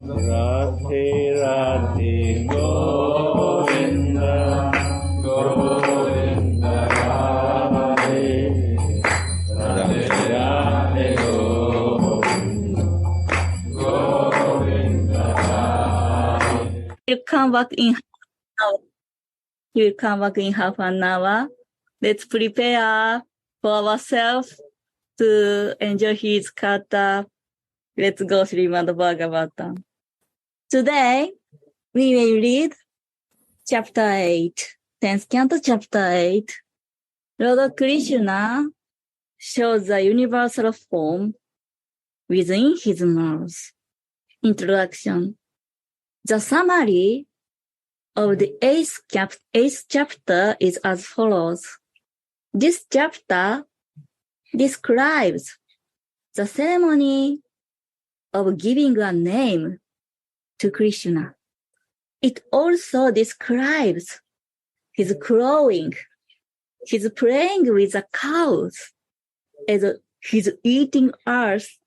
Radhe Radhe Govinda Govinda Radhe Radhe Radhe Govinda Govinda Radhe. He'll come back in half an hour. He'll come back in half an hour. Let's prepare for ourselves to enjoy his kata. Let's go Srimad Bhagavatam. Today, we will read chapter 8, 10th canto, chapter 8. Lord Krishna shows the universal form within his mouth. Introduction. The summary of the eighth chapter is as follows. This chapter describes the ceremony of giving a name to Krishna. It also describes his crowing, his playing with the cows, as his eating earth,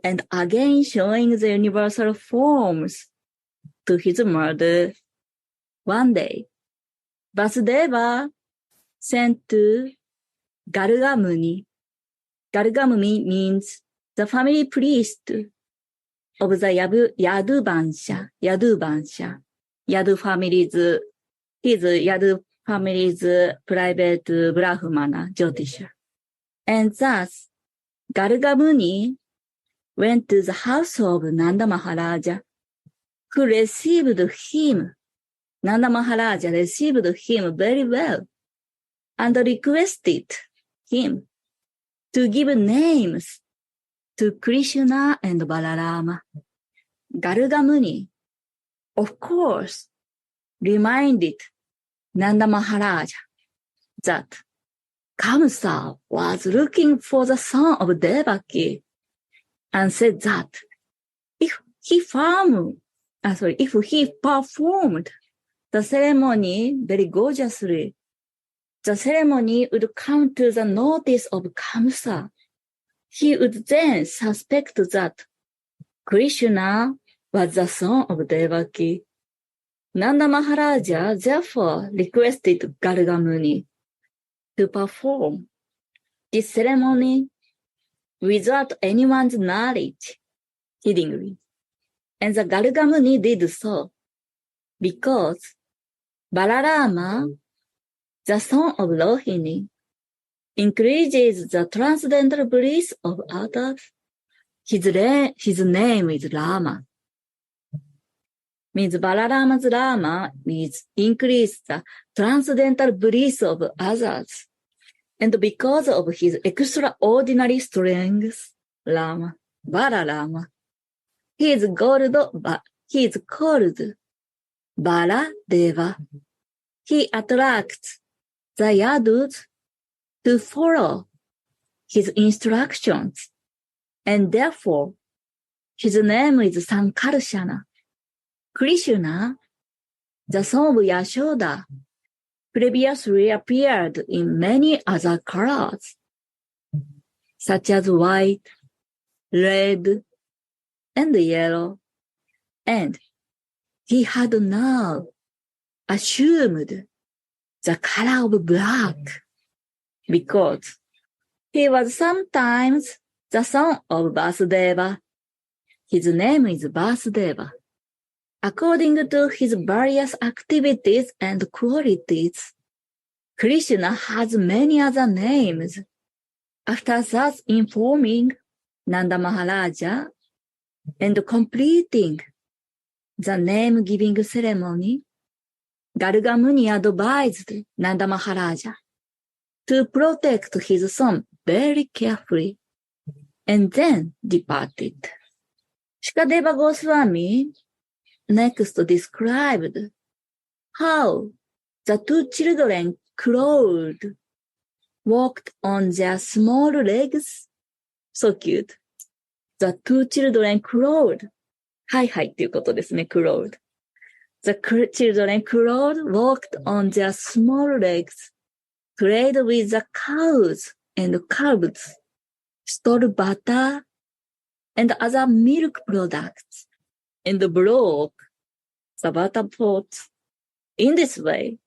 and again showing the universal forms to his mother. One day, Vasudeva sent to Gargamuni. Gargamuni means the family priest of the Yadu Vansha. Yadu family's, his Yadu family's private Brahmana, Jyotisha. And thus, Gargamuni went to the house of Nanda Maharaja, who received him. Nanda Maharaja received him very well and requested him to give names to Krishna and Balarama. Gargamuni, of course, reminded Nanda Maharaja that Kamsa was looking for the son of Devaki and said that if he performed the ceremony very gorgeously, the ceremony would come to the notice of Kamsa. He would then suspect that Krishna was the son of Devaki. Nanda Maharaja therefore requested Gargamuni to perform this ceremony without anyone's knowledge, hiddenly. And the Gargamuni did so because Balarama, the son of Rohini, increases the transcendental bliss of others. His name is Rama. Means Balarama's Rama means increase the transcendental bliss of others. And because of his extraordinary strength, Balarama, he is called Baladeva. He attracts the Yadus to follow his instructions, and therefore his name is Sankarsana. Krishna, the son of Yashoda, previously appeared in many other colors, such as white, red, and yellow, and he had now assumed the color of black because he was sometimes the son of Vasudeva. His name is Vasudeva. According to his various activities and qualities, Krishna has many other names. After thus informing Nanda Maharaja and completing the name-giving ceremony, Gargamuni advised Nanda Maharaja to protect his son very carefully, and then departed. Shukadeva Goswami next described how the two children crawled, walked on their small legs. So cute. The two children crawled. はいはいっていうことですね、crawled. The children crawled, walked on their small legs, played with the cows and calves, stole butter and other milk products, and broke the water pot. In this way,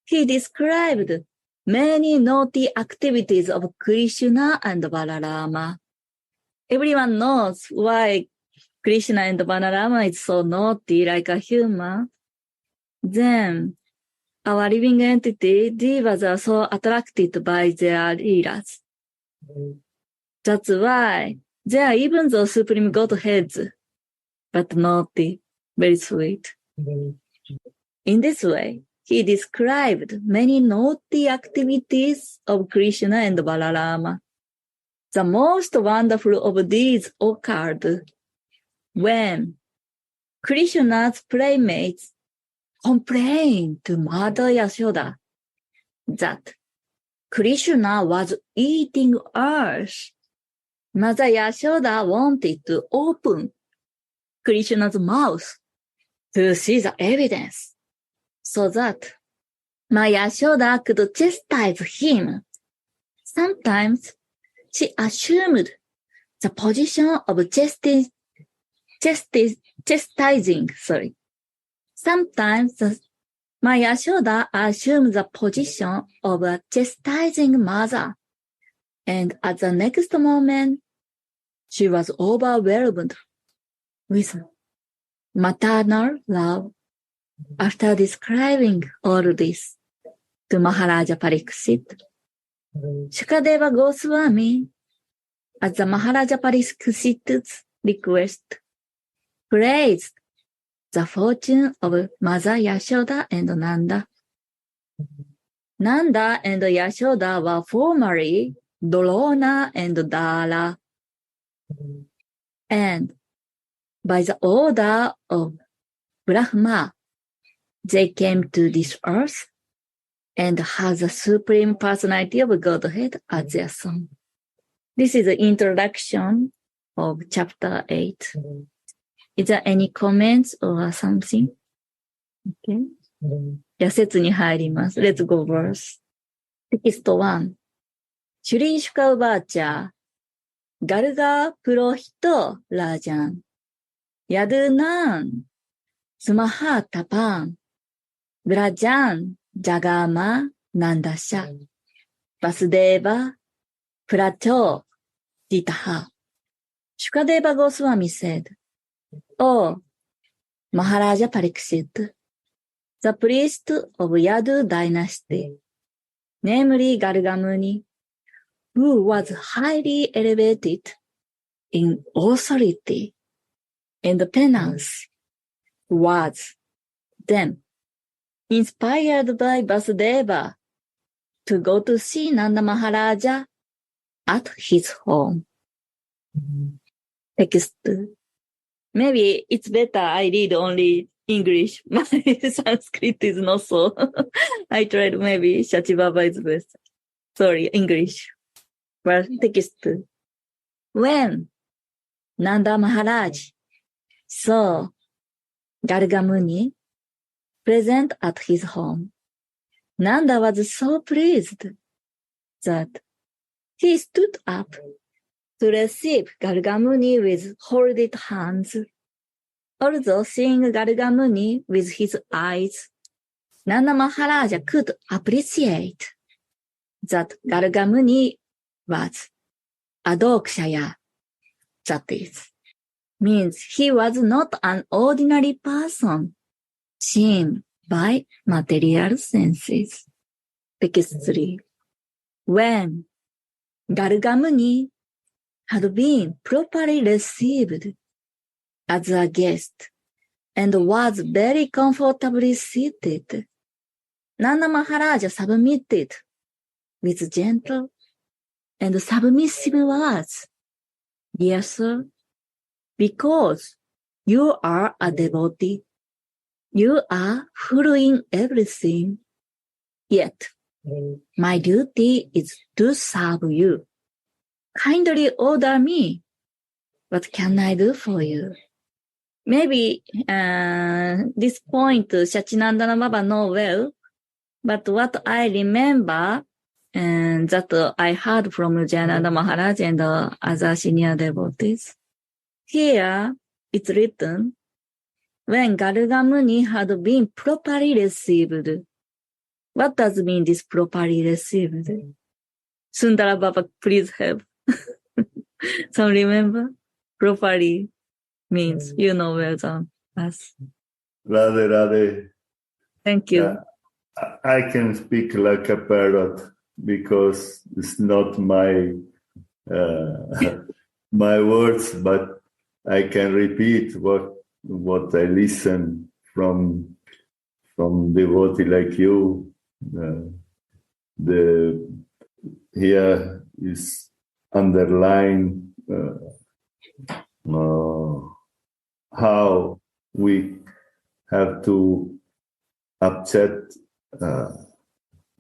he described many naughty activities of Krishna and Balarama. Everyone knows why Krishna and Balarama is so naughty like a human. Then, our living entity, divas are so attracted by their leelas. That's why they are even the supreme godheads, but naughty, very sweet. In this way, he described many naughty activities of Krishna and Balarama. The most wonderful of these occurred when Krishna's playmates complained to Mother Yashoda that Krishna was eating earth. Mother Yashoda wanted to open Krishna's mouth to see the evidence so that my Yashoda could chastise him. Sometimes she assumed the position of chastising. Sometimes my Yashoda assumed the position of a chastising mother, and at the next moment, she was overwhelmed with maternal love. After describing all this to Maharaja Pariksit, Shukadeva Goswami, at the Maharaja Pariksit's request, praised the fortune of Mother Yashoda and Nanda. Nanda and Yashoda were formerly Drona and Dara. And by the order of Brahma, they came to this earth and had the Supreme Personality of Godhead as their son. This is the introduction of chapter 8. Is there any comments or something? Okay. じゃあ説に入ります。Let's go verse. テキスト1。シュリーシュカウバーチャー、ガルガープロヒトラージャン、ヤドゥナーン、スマハータパン、ブラジャン、ジャガーマ、ナンダシャ、バスデーバ、プラチョー、ディタハ。シュカデーバゴスワミ said, Oh, Maharaja Pariksit, the priest of Yadu dynasty, namely Gargamuni, who was highly elevated in authority and penance, was then inspired by Vasudeva to go to see Nanda Maharaja at his home. Text. Maybe it's better I read only English. My Sanskrit is not so. I tried maybe Shachi Baba is best. Sorry, English. But text. When Nanda Maharaj saw Gargamuni present at his home, Nanda was so pleased that he stood up to receive Gargamuni with folded hands. Although seeing Gargamuni with his eyes, Nanda Maharaja could appreciate that Gargamuni was Adokshaya. That is, means he was not an ordinary person seen by material senses. Text 3. When Gargamuni had been properly received as a guest and was very comfortably seated, Nanda Maharaja submitted with gentle and submissive words. Dear sir, because you are a devotee, you are full in everything, yet my duty is to serve you. Kindly order me. What can I do for you? Maybe this point Shachinandana Baba know well, but what I remember and that I heard from Jayananda Maharaj and other senior devotees, here it's written when Gargamuni had been properly received. What does mean this properly received? Sundara Baba, please help. Some remember? Properly means, you know well than us. Radhe, Radhe. Thank you. Yeah, I can speak like a parrot because it's not my my words, but I can repeat what I listen from devotee like you. Here is underlined how we have to upset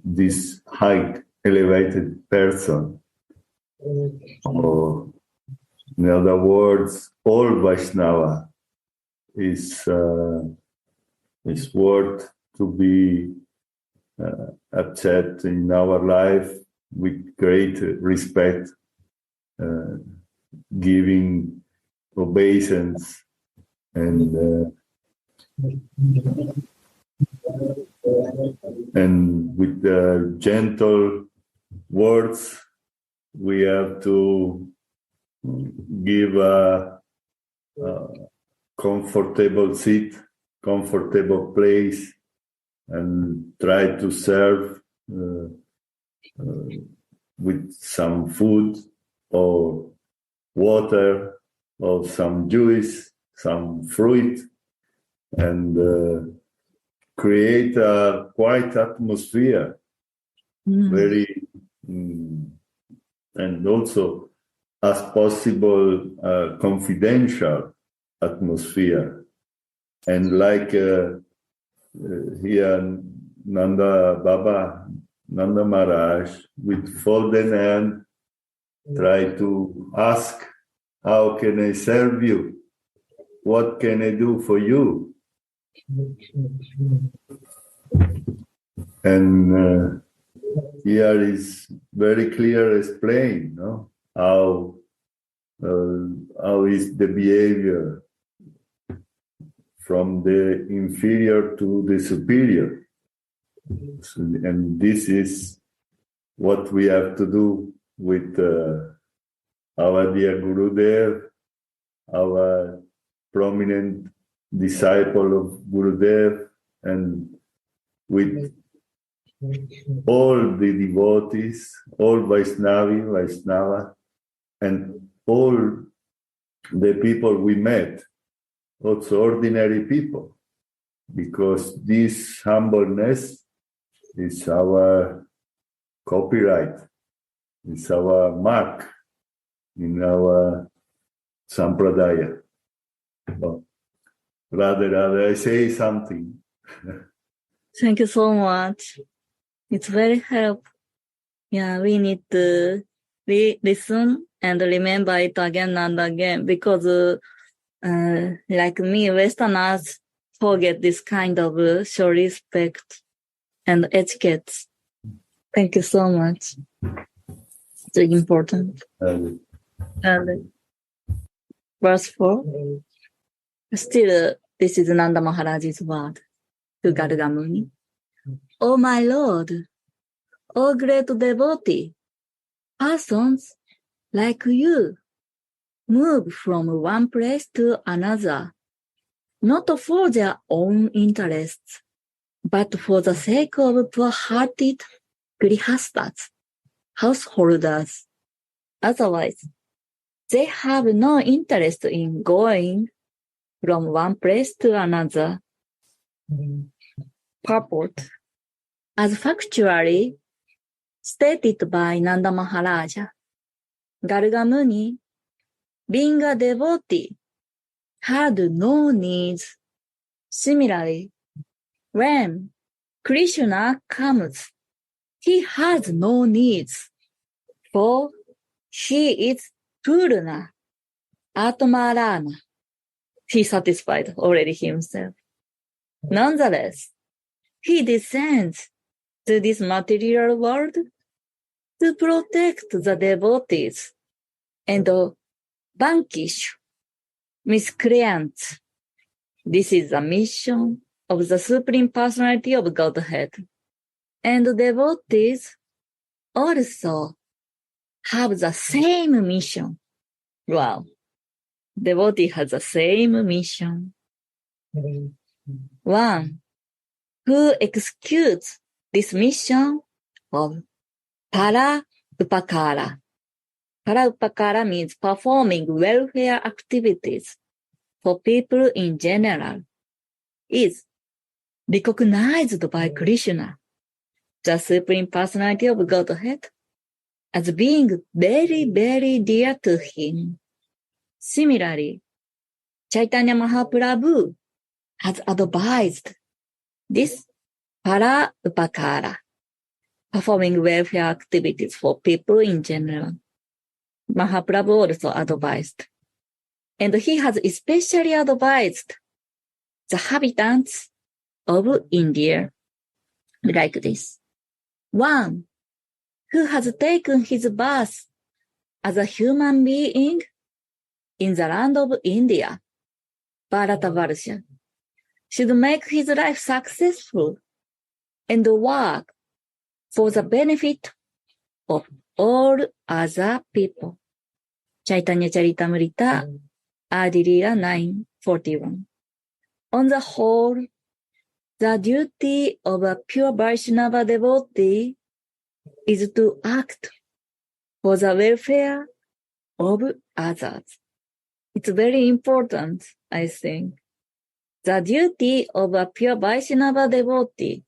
this high elevated person. Or, in other words, all Vaishnava is worth to be upset in our life with great respect, giving obeisance and with gentle words, we have to give a comfortable seat, comfortable place, and try to serve with some food or water or some juice, some fruit, and create a quiet atmosphere, very, and also as possible confidential atmosphere. And like here, Nanda Maharaj, with folded hand, try to ask, how can I serve you? What can I do for you? And here is very clear explained, no? How is the behavior from the inferior to the superior. So, and this is what we have to do with our dear Gurudev, our prominent disciple of Gurudev, and with all the devotees, all Vaishnava, and all the people we met, also ordinary people, because this humbleness is our copyright, it's our mark in our sampradaya. So, rather, I say something. Thank you so much. It's very helpful. Yeah, we need to listen and remember it again and again, because like me, Westerners forget this kind of show respect and etiquette. Thank you so much. It's important. And verse 4. Still, this is Nanda Maharaj's word to Gargamuni. Oh my Lord, oh great devotee, persons like you move from one place to another, not for their own interests, but for the sake of poor-hearted grihastas, householders. Otherwise, they have no interest in going from one place to another. Purport. As factually stated by Nanda Maharaja, Gargamuni, being a devotee, had no needs. Similarly, when Krishna comes, he has no needs, for he is Purna, Atmarana. He satisfied already himself. Nonetheless, he descends to this material world to protect the devotees and vanquish miscreants. This is the mission of the Supreme Personality of Godhead. And devotees also have the same mission. Wow. Devotee has the same mission. One who executes this mission of para upakara. Para upakara means performing welfare activities for people in general is recognized by Krishna, the Supreme Personality of Godhead, as being very, very dear to him. Similarly, Chaitanya Mahaprabhu has advised this para upakara, performing welfare activities for people in general. Mahaprabhu also advised. And he has especially advised the inhabitants of India like this. One who has taken his birth as a human being in the land of India, Bharatavarsha, should make his life successful and work for the benefit of all other people. Chaitanya Charitamrita, Adilila 9:41. On the whole, the duty of a pure Vaishnava devotee is to act for the welfare of others. It's very important, I think. The duty of a pure Vaishnava devotee,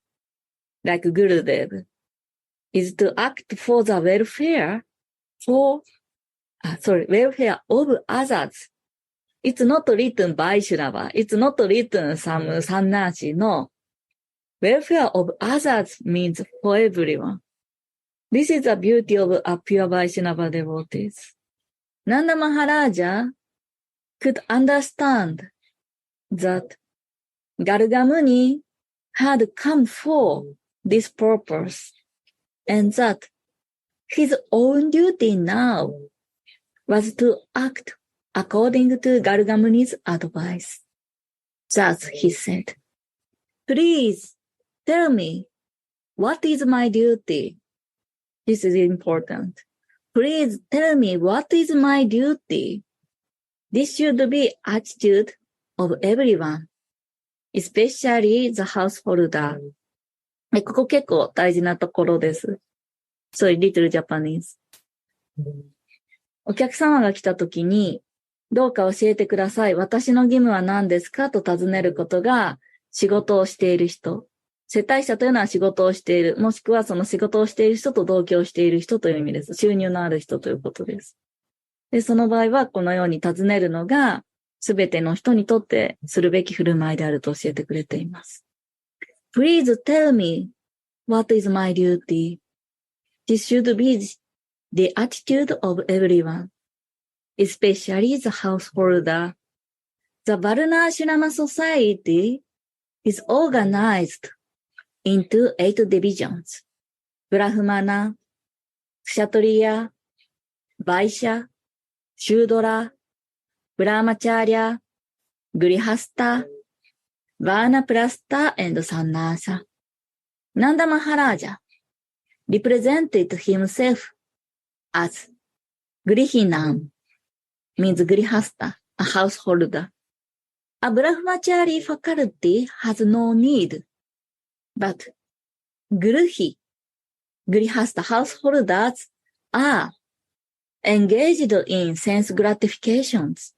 like Gurudev, is to act for the welfare of others. It's not written Vaishnava. It's not written some sannyasi. No. Welfare of others means for everyone. This is the beauty of a pure Vaishnava devotees. Nanda Maharaja could understand that Gargamuni had come for this purpose and that his own duty now was to act according to Gargamuni's advice. Thus he said, "Please tell me, what is my duty?" This is important. Please tell me, what is my duty? This should be attitude of everyone, especially the householder. ここ結構大事なところです。Sorry, little Japanese. お客様が来たときに、どうか教えてください。私の義務は何ですかと尋ねることが仕事をしている人。世帯者というのは仕事をしている。もしくはその仕事をしている人と同居をしている人という意味です。収入のある人ということです。で、その場合はこのように尋ねるのがすべての人にとってするべき振る舞いであると教えてくれています。Please tell me what is my duty. This should be the attitude of everyone, especially the householder. The Varnashrama society is organized into 8 divisions. Brahmana, Kshatriya, Vaishya, Shudra, Brahmacharya, Grihastha, Vanaprastha, and Sannyasa. Nanda Maharaja represented himself as Grihinam, means Grihastha, a householder. A Brahmachari faculty has no need, but Grihastha householders are engaged in sense gratifications.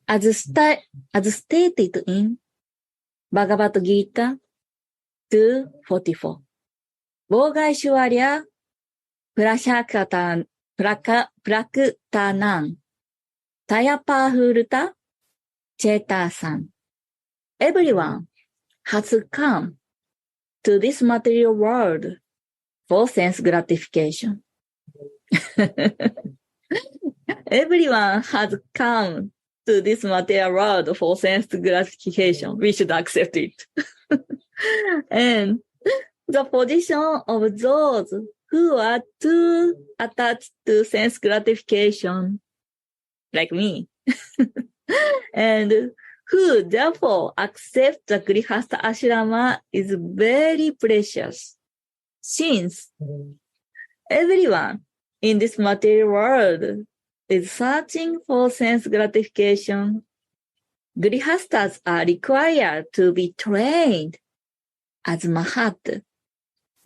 As stated in Bhagavad Gita 2:44. Bhogaishwarya praktanam tayapahurta chetasan. Everyone has come to this material world for sense gratification. Everyone has come to this material world for sense gratification. We should accept it. And the position of those who are too attached to sense gratification, like me, and who therefore accept the Grihastha ashrama is very precious, since everyone in this material world is searching for sense gratification. Grihasthas are required to be trained as Mahat,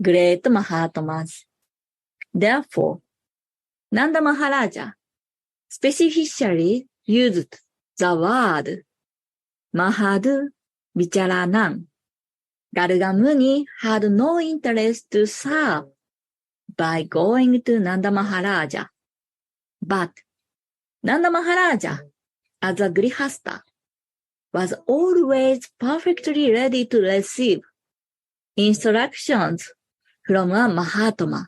great Mahatmas. Therefore, Nanda Maharaja specifically used the word Mahad Vicharanam. Garga Muni had no interest to serve by going to Nanda Maharaja. But Nanda Maharaja, as a Grihastha, was always perfectly ready to receive instructions from a Mahatma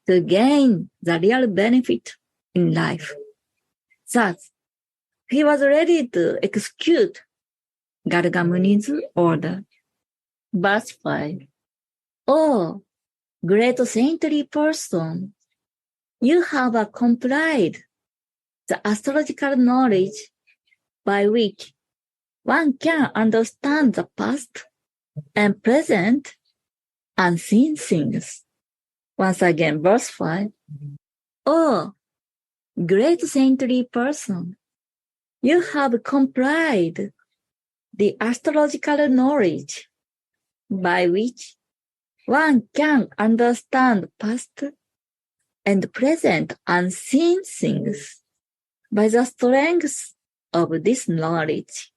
to gain the real benefit in life. Thus, he was ready to execute Garga Muni's order. Verse 5. Oh, great saintly person, you have complied the astrological knowledge by which one can understand the past and present unseen things. Once again, verse 5. Oh, great saintly person, you have complied the astrological knowledge by which one can understand past and present unseen things. By the strength of this knowledge,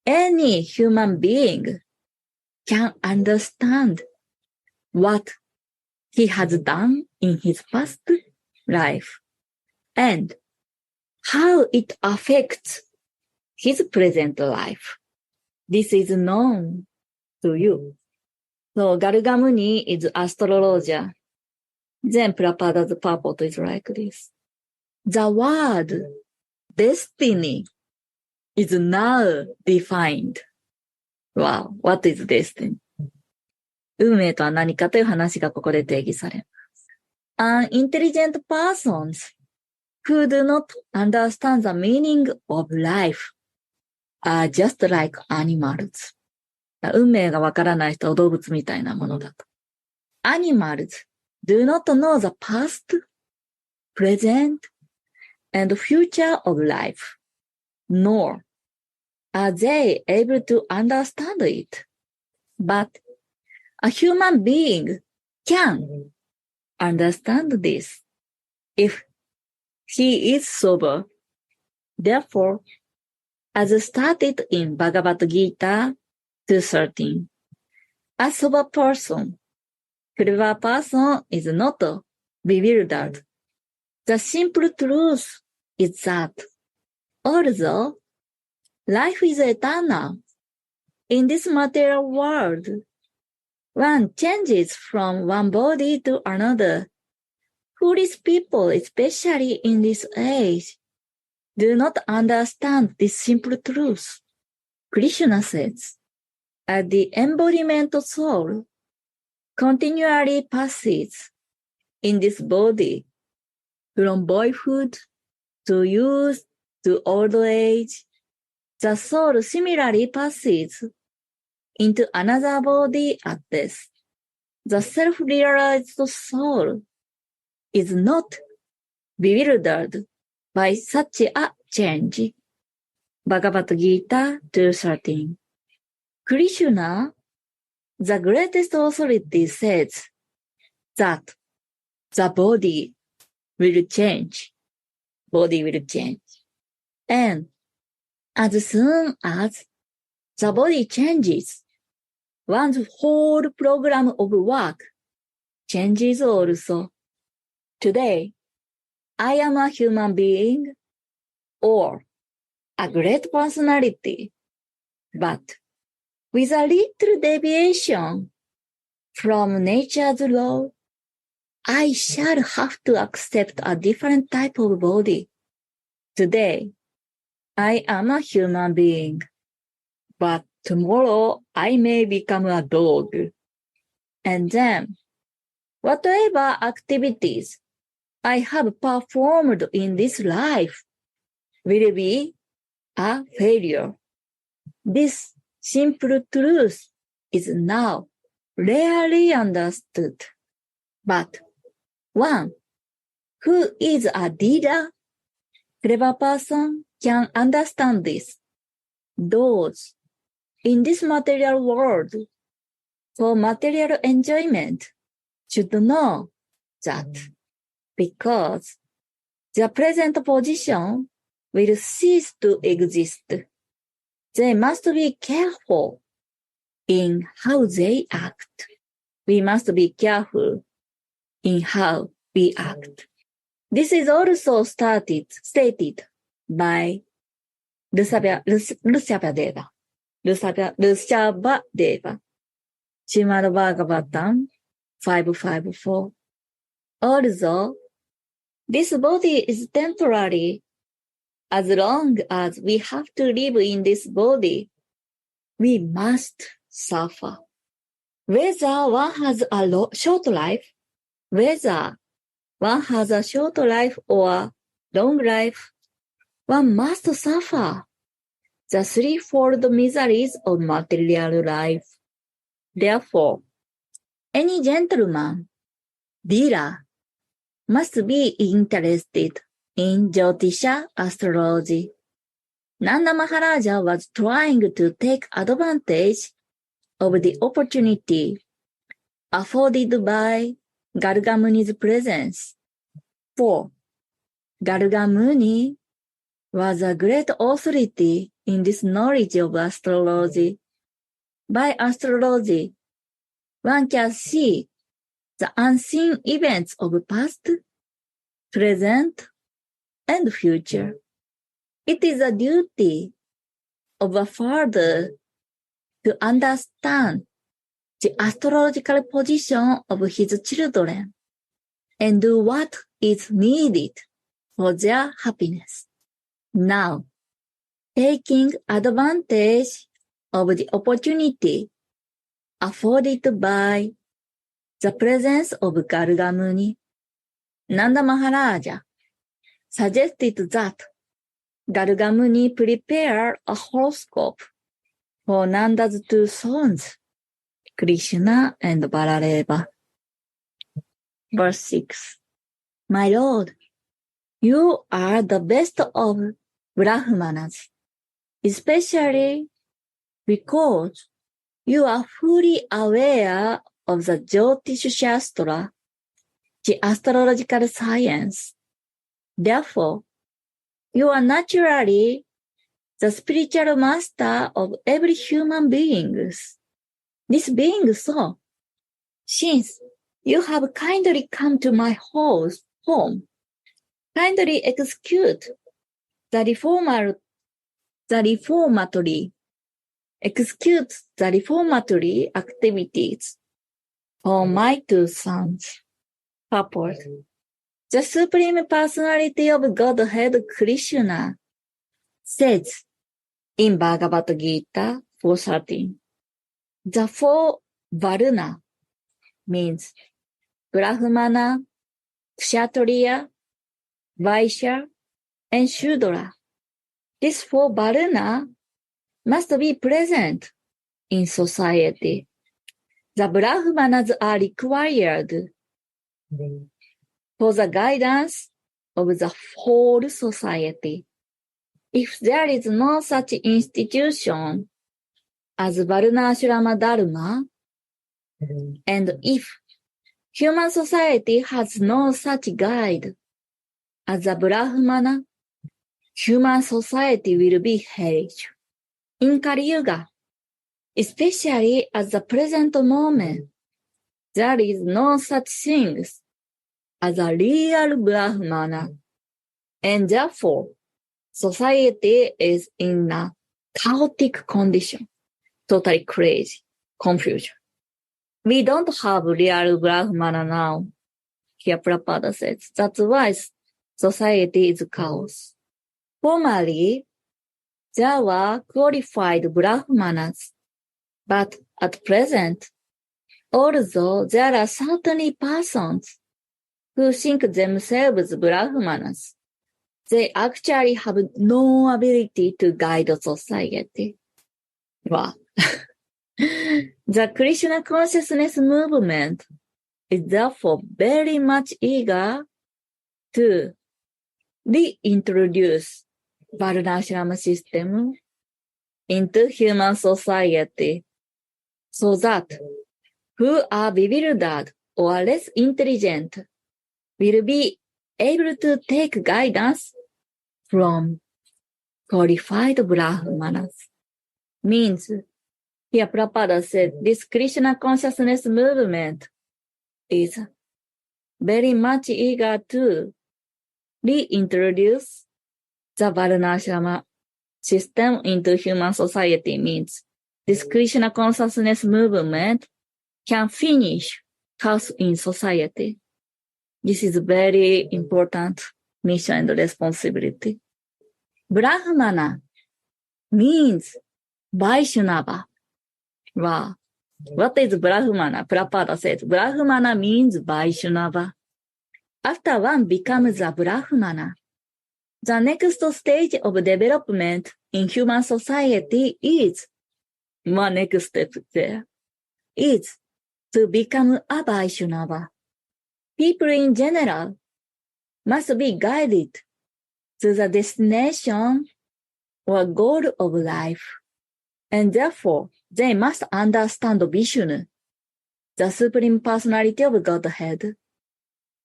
any human being can understand what he has done in his past life and how it affects his present life. This is known to you. So Garga Muni is astrologer. Then Prabhupada's purport is like this. The word destiny is now defined. Wow, what is destiny? 運命とは何かという話がここで定義されます。Unintelligent persons who do not understand the meaning of life are just like animals. 運命がわからない人は動物みたいなものだと。Animals do not know the past, present, and future of life, nor are they able to understand it. But a human being can understand this if he is sober. Therefore, as stated in Bhagavad Gita 2:13, a sober person, clever person is not bewildered. The simple truth is that although life is eternal, in this material world, one changes from one body to another. Foolish people, especially in this age, do not understand this simple truth. Krishna says, as the embodiment soul continually passes in this body from boyhood to youth to old age, the soul similarly passes into another body at death. The self-realized soul is not bewildered by such a change. Bhagavad Gita 2:13. Krishna, the greatest authority, says that the body will change. Body will change. And as soon as the body changes, one's whole program of work changes also. Today, I am a human being or a great personality, but with a little deviation from nature's law, I shall have to accept a different type of body. Today, I am a human being, but tomorrow I may become a dog. And then, whatever activities I have performed in this life will be a failure. This simple truth is now rarely understood. But one who is a leader, clever person can understand this. Those in this material world for material enjoyment should know that because their present position will cease to exist, they must be careful in how they act. We must be careful in how we act. This is also stated by Rishabhadeva, Srimad Bhagavatam 554. Although this body is temporary, as long as we have to live in this body, we must suffer. Whether one has a short life, whether one has a short life or long life, one must suffer the threefold miseries of material life. Therefore, any gentleman, leader, must be interested in Jyotisha astrology. Nanda Maharaja was trying to take advantage of the opportunity afforded by Garga Muni's presence. For Garga Muni was a great authority in this knowledge of astrology. By astrology, one can see the unseen events of past, present, and future. It is a duty of a father to understand the astrological position of his children and do what is needed for their happiness. Now, taking advantage of the opportunity afforded by the presence of Garga Muni, Nanda Maharaja suggested that Garga Muni prepare a horoscope for Nanda's two sons, Krishna and Balareva. Verse 6. My Lord, you are the best of Brahmanas, especially because you are fully aware of the Jyotish Shastra, the astrological science. Therefore, you are naturally the spiritual master of every human being. This being so, since you have kindly come to my home, kindly execute the reformatory activities for my two sons. Purport. The Supreme Personality of Godhead Krishna says in Bhagavad Gita 4:13, the four Varuna means Brahmana, Kshatriya, Vaishya, and Shudra. These four Varuna must be present in society. The Brahmanas are required for the guidance of the whole society. If there is no such institution as Varnashrama Dharma, and if human society has no such guide as a Brahmana, human society will be hellish. In Kali Yuga, especially at the present moment, there is no such thing as a real Brahmana, and therefore, society is in a chaotic condition, totally crazy, confusion. We don't have real Brahmana now, here Prabhupada says. That's why society is chaos. Formerly, there were qualified Brahmanas, but at present, although there are certainly persons who think themselves Brahmanas, they actually have no ability to guide society. Wow. The Krishna consciousness movement is therefore very much eager to reintroduce Varnashram system into human society so that who are bewildered or less intelligent will be able to take guidance from qualified Brahmanas. Means, here Prabhupada said, this Krishna consciousness movement is very much eager to reintroduce the Varnashram system into human society. Means, this Krishna consciousness movement can finish chaos in society. This is very important mission and responsibility. Brahmana means Vaishnava. Wow. What is Brahmana? Prabhupada says, Brahmana means Vaishnava. After one becomes a Brahmana, the next stage of development in human society is, one next step there, is to become a Vaishnava. People in general must be guided to the destination or goal of life, and therefore they must understand Vishnu, the Supreme Personality of Godhead.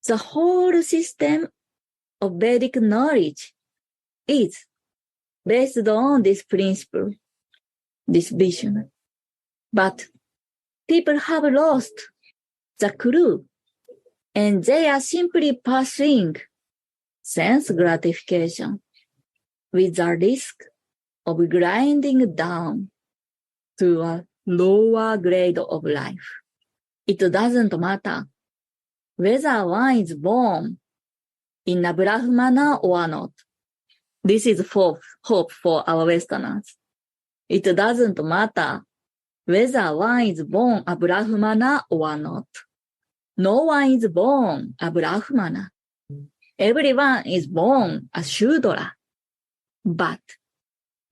The whole system of Vedic knowledge is based on this principle, this vision. But people have lost the clue, and they are simply pursuing sense gratification with the risk of grinding down to a lower grade of life. It doesn't matter whether one is born in a Brahmana or not. This is hope for our Westerners. It doesn't matter whether one is born a Brahmana or not. No one is born a Brahmana. Everyone is born a Shudra. But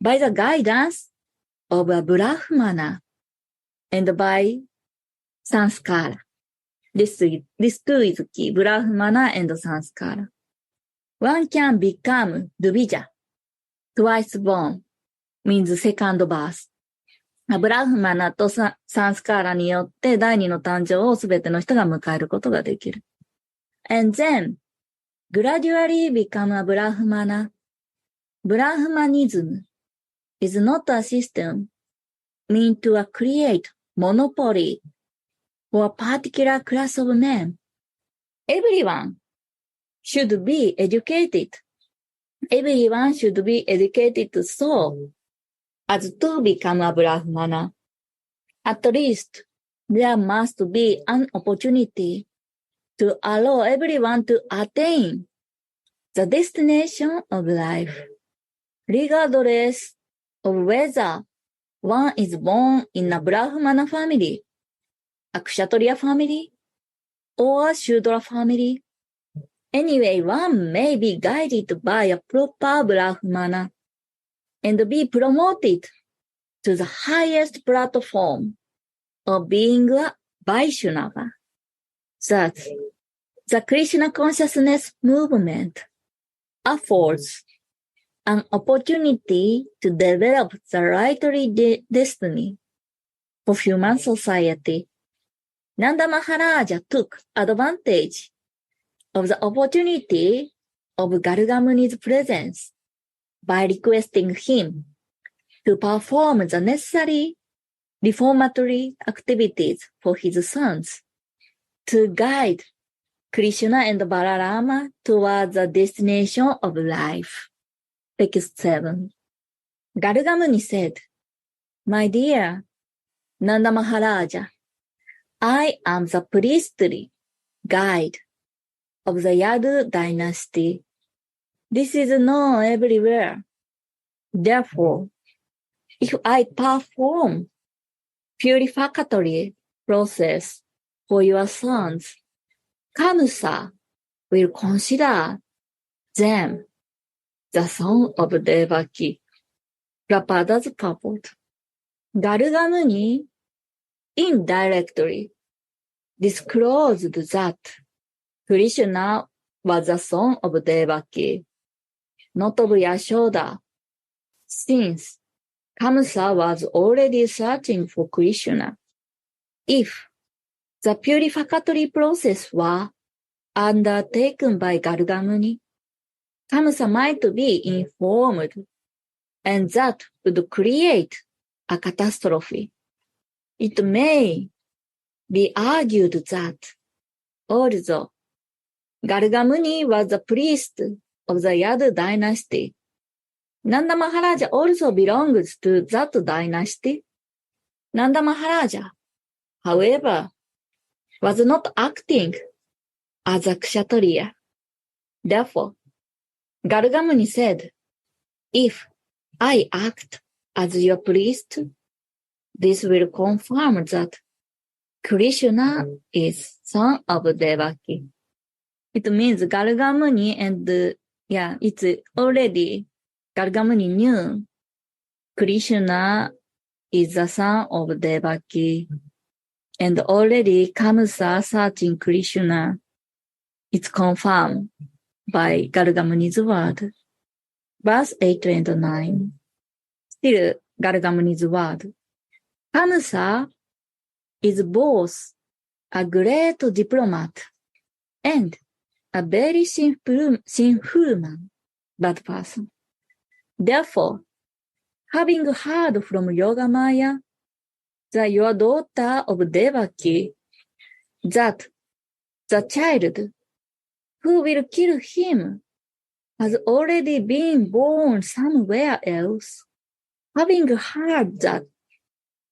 by the guidance of a Brahmana and by Sanskara, this two is key, Brahmana and Sanskara, one can become Dvija, twice born, means second birth. ブラフマナとサンスカーラによって第二の誕生をすべての人が迎えることができる。And then, gradually become a Brahmana. Brahmanism is not a system meant to create monopoly for a particular class of men. Everyone should be educated. Everyone should be educated so as to become a Brahmana. At least, there must be an opportunity to allow everyone to attain the destination of life, regardless of whether one is born in a Brahmana family, a Kshatriya family, or a Shudra family. Anyway, one may be guided by a proper Brahmana and be promoted to the highest platform of being a Vaishnava. Thus, the Krishna consciousness movement affords an opportunity to develop the rightly destiny for human society. Nanda Maharaja took advantage of the opportunity of Gargamuni's presence by requesting him to perform the necessary reformatory activities for his sons to guide Krishna and Balarama towards the destination of life. Text 7. Gargamuni said, "My dear Nanda Maharaja, I am the priestly guide of the Yadu dynasty. This is known everywhere. Therefore, if I perform purificatory process for your sons, Kamsa will consider them the son of Devaki." Prabhupada's purport. Garga Muni indirectly disclosed that Krishna was the son of Devaki, not of Yashoda, since Kamsa was already searching for Krishna. If the purificatory process were undertaken by Garga Muni, Kamsa might be informed, and that would create a catastrophe. It may be argued that although Garga Muni was the priest of the Yadu dynasty, Nanda Maharaja also belongs to that dynasty. Nanda Maharaja, however, was not acting as a kshatriya. Therefore, Garga Muni said, if I act as your priest, this will confirm that Krishna is son of Devaki. It means Garga Muni and, it's already, Garga Muni knew Krishna is the son of Devaki. And already Kamsa searching Krishna. It's confirmed by Garga Muni's word. Verse 8 and 9. Still Garga Muni's word. Kamsa is both a great diplomat and a very sinful man, bad person. Therefore, having heard from Yogamaya, your daughter of Devaki, that the child who will kill him has already been born somewhere else, having heard that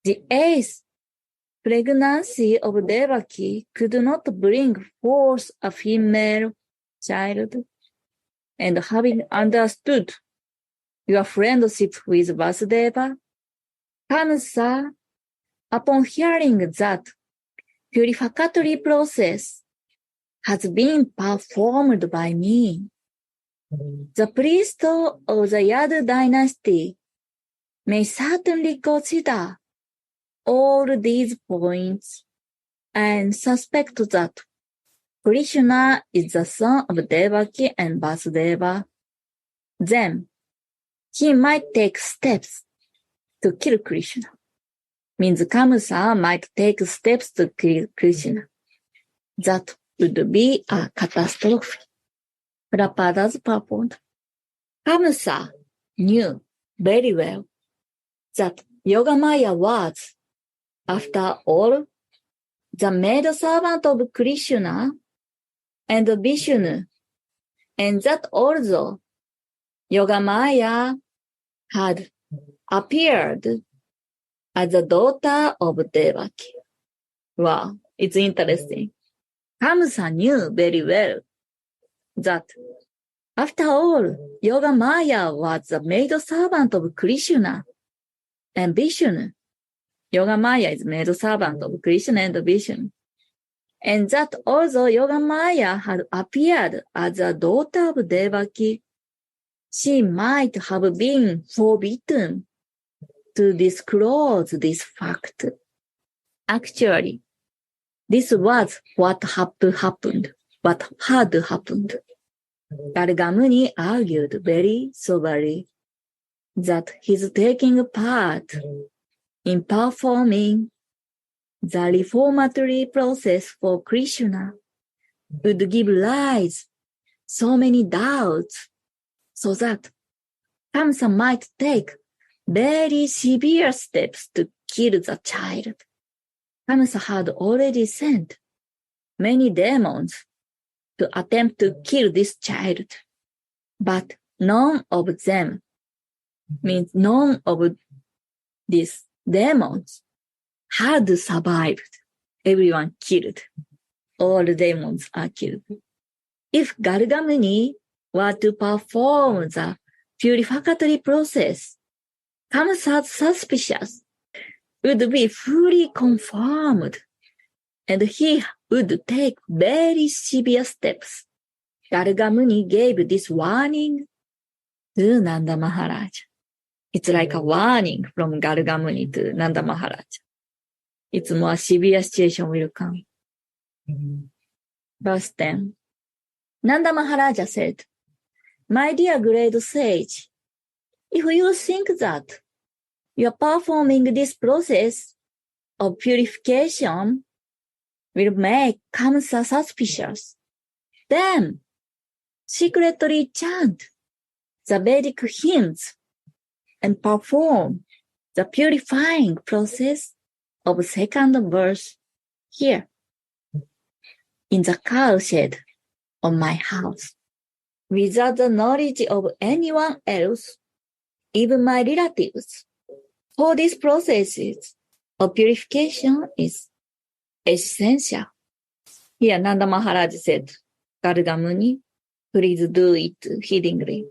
the eighth pregnancy of Devaki could not bring forth a female child, and having understood your friendship with Vasudeva, Kamsa, upon hearing that purificatory process has been performed by me, the priest of the Yadu dynasty may certainly consider all these points and suspect that Krishna is the son of Devaki and Vasudeva. Then he might take steps to kill Krishna. Means Kamsa might take steps to kill Krishna. That would be a catastrophe. Prabhupada's purport. Kamsa knew very well that Yogamaya was, after all, the maidservant of Krishna and Vishnu, and that although Yogamaya had appeared as the daughter of Devaki. Wow, it's interesting. Kamsa knew very well that after all, Yogamaya was the maidservant of Krishna and Vishnu. Yogamaya is maidservant of Krishna and Vishnu. And that although Yogamaya had appeared as a daughter of Devaki, she might have been forbidden to disclose this fact. Actually, this was what had happened. Garga Muni argued very soberly that his taking part in performing the reformatory process for Krishna would give rise so many doubts, so that Kamsa might take very severe steps to kill the child. Kamsa had already sent many demons to attempt to kill this child, but none of them, means none of these demons, had survived. Everyone killed. All the demons are killed. If Garga Muni were to perform the purificatory process, Kamsa's suspicions would be fully confirmed, and he would take very severe steps. Garga Muni gave this warning to Nanda Maharaj. It's like a warning from Gargamuni to Nanda Maharaj. いつもは severe situation will come. Verse 10. Nanda Maharaja said, My dear great sage, if you think that you are performing this process of purification will make Kamsa suspicious, then secretly chant the Vedic hymns and perform the purifying process of second verse here in the cow shed of my house, without the knowledge of anyone else, even my relatives. For these processes of purification is essential. Here Nanda Maharaj said, Gargamuni, please do it heedingly,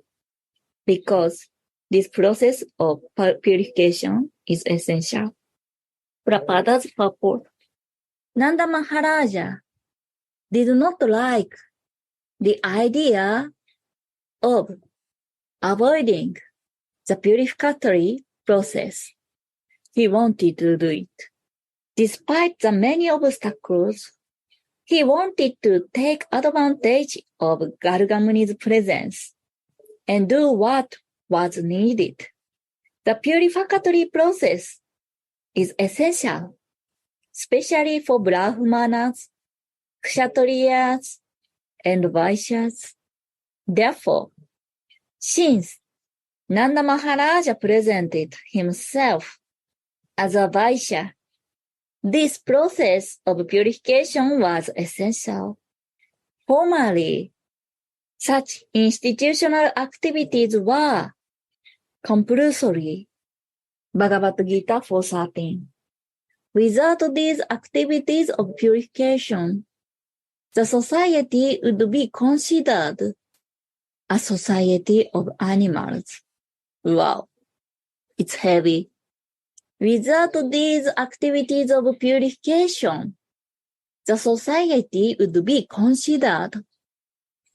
because this process of purification is essential. Prabhupada's purport. Nanda Maharaja did not like the idea of avoiding the purificatory process. He wanted to do it. Despite the many obstacles, he wanted to take advantage of Gargamuni's presence and do what was needed. The purificatory process is essential, especially for Brahmanas, Kshatriyas, and Vaishyas. Therefore, since Nanda Maharaja presented himself as a Vaishya, this process of purification was essential. Formerly, such institutional activities were compulsory. Bhagavad Gita 4:13. Without these activities of purification, the society would be considered a society of animals. Wow, it's heavy. Without these activities of purification, the society would be considered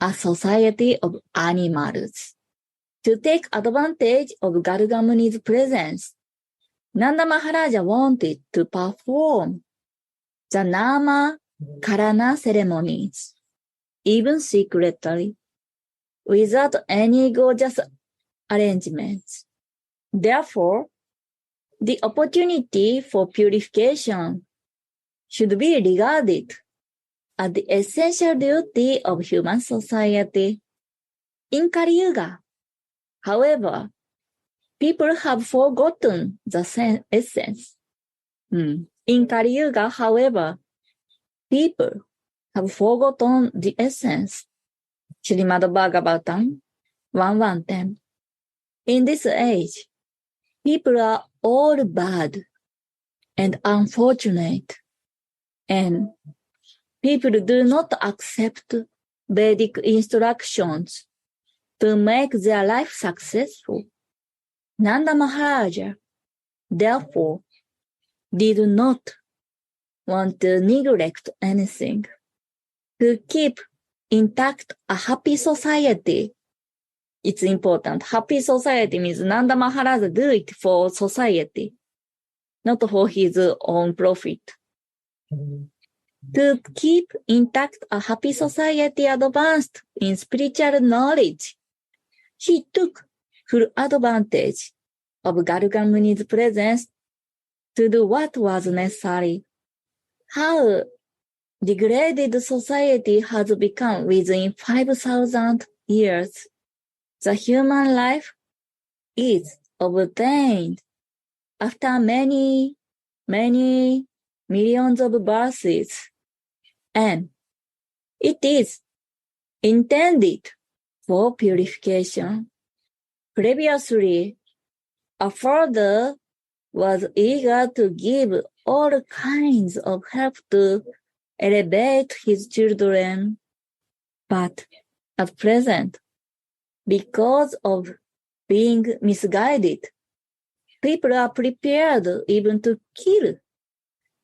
a society of animals. To take advantage of Gargamuni's presence, Nanda Maharaja wanted to perform the Nama Karana ceremonies, even secretly, without any gorgeous arrangements. Therefore, the opportunity for purification should be regarded as the essential duty of human society. In Kali Yuga, however, people have forgotten the essence. In Kali Yuga, however, people have forgotten the essence. Srimad Bhagavatam 1:10. In this age, people are all bad and unfortunate, and people do not accept Vedic instructions to make their life successful. Nanda Maharaja, therefore, did not want to neglect anything. To keep intact a happy society, it's important. Happy society means Nanda Maharaja do it for society, not for his own profit. To keep intact a happy society advanced in spiritual knowledge, he took full advantage of Gargamuni's presence to do what was necessary. How degraded society has become within 5,000 years. The human life is obtained after many, many millions of births, and it is intended for purification. Previously, a father was eager to give all kinds of help to elevate his children, but at present, because of being misguided, people are prepared even to kill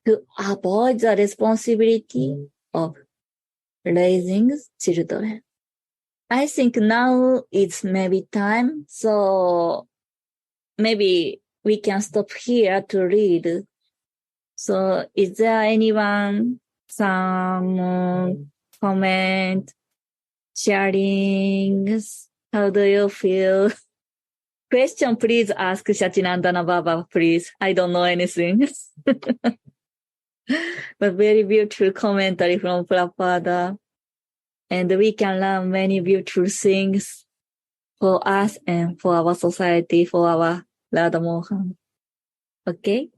to avoid the responsibility of raising children. I think now it's maybe time, so maybe we can stop here to read. So is there anyone, some comment, sharing? How do you feel? Question, please ask Shachinandana Baba, please. I don't know anything. But very beautiful commentary from Prabhupada. And we can learn many beautiful things for us and for our society, for our Radha Mohan. Okay?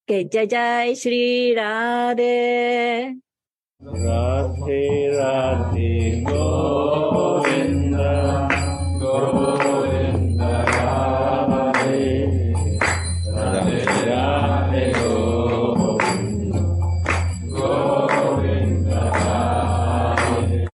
Okay, Jai Jai Shri Radhe. Radhe Radhe Govinda.